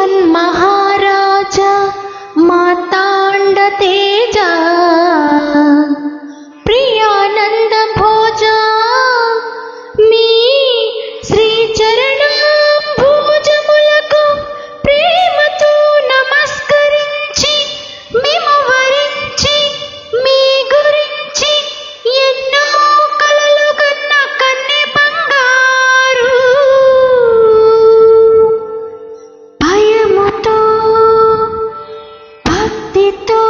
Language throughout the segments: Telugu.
శ్రీమన్మహారాజా మాతాండ తేజ ప్రియానంద భోజ మీ శ్రీచరణ భోజములకు ప్రేమతో నమస్కరించి మేము వరించి మీ గురించి ఎన్నో కలలు కన్న కన్నె బంగారు భయముతో భక్తితో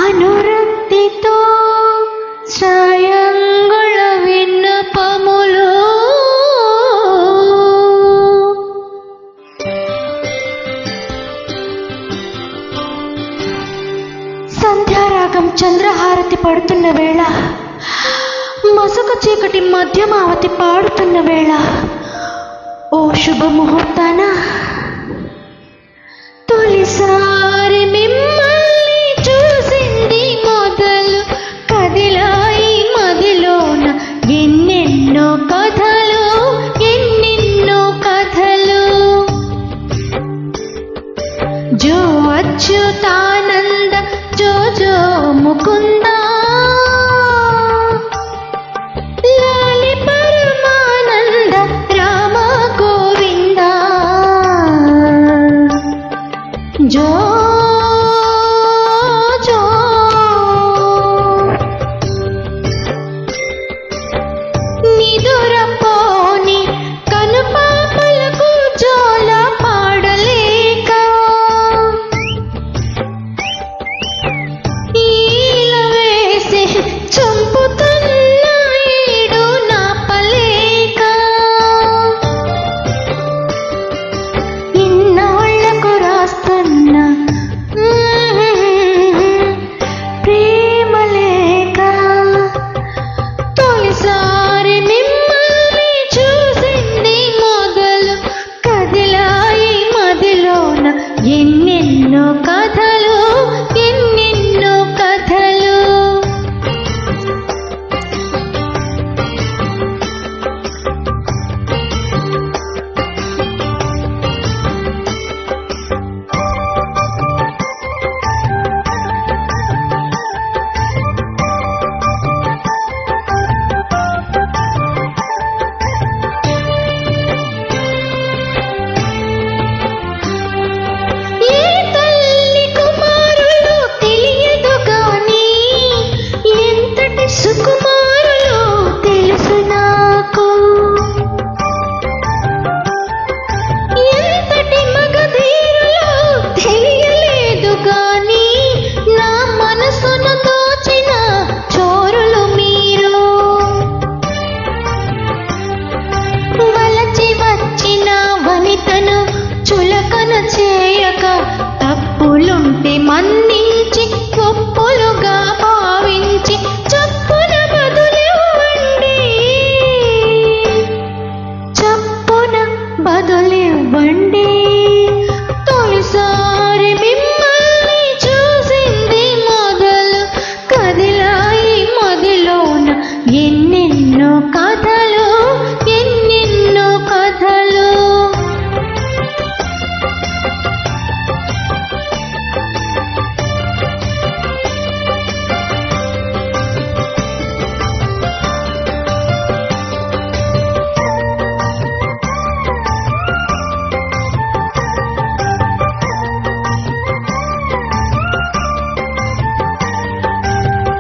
అనురక్తితో శ్రయంగుళ విన్నపములు సంధ్యారాగం చంద్రహారతి పడుతున్న వేళ మసక చీకటి మధ్యమావతి పాడుతున్న వేళ ఓ శుభముహూర్తాన తొలిసారి మిమ్మల్ని చూసింది మొదలు కదిలాయి మదిలోన ఎన్నెన్నో కథలు ఎన్నెన్నో కథలు జో అచ్యుతానంద జో జో ముకుంద లాలి పరమానంద రామ గోవింద జో జో నిదురపోని కనుపాపలకు జోల పాడలేక ఈల వేసి చంపుతున్న ఈడు నాపలేక ఇన్నాళ్లకు రాస్తున్న ప్రేమ లేక తొలిసారి మిమ్మల్ని చూసింది మొదలు కదిలాయి మదిలోన ఎన్నెన్నో కథలు ఎన్నెన్నో కథలు ఏ తల్లి కుమారులు తెలియదు గాని ఎంతటి సుకుమారులు తెలుసు నాకు ఎంతటి మగధీరులు తెలియలేదు గాని నా మనసును దోచిన చోరులు మీరు వలచి వచ్చిన వనితను చులకన చేయక తప్పులుంటే మన్నించి ఒప్పులుగా భావించి చప్పున బదులివ్వండి చప్పున బదులివ్వండి తొలిసారి మిమ్మల్ని చూసింది మొదలు కదిలాయి మదిలోన ఎన్నెన్నో కథలు ఎన్నెన్నో కథలు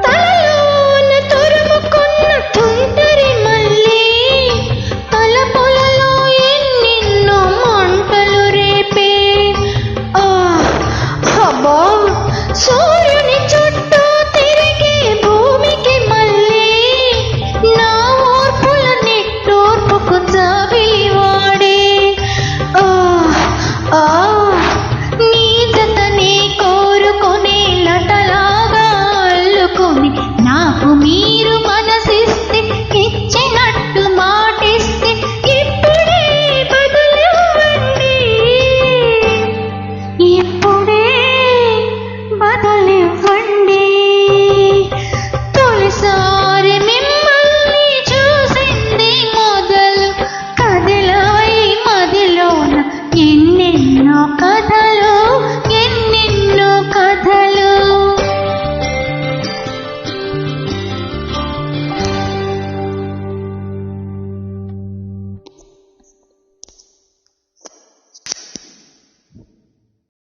తలలోన తురుముకున్న తుంటరి మల్లె కథలు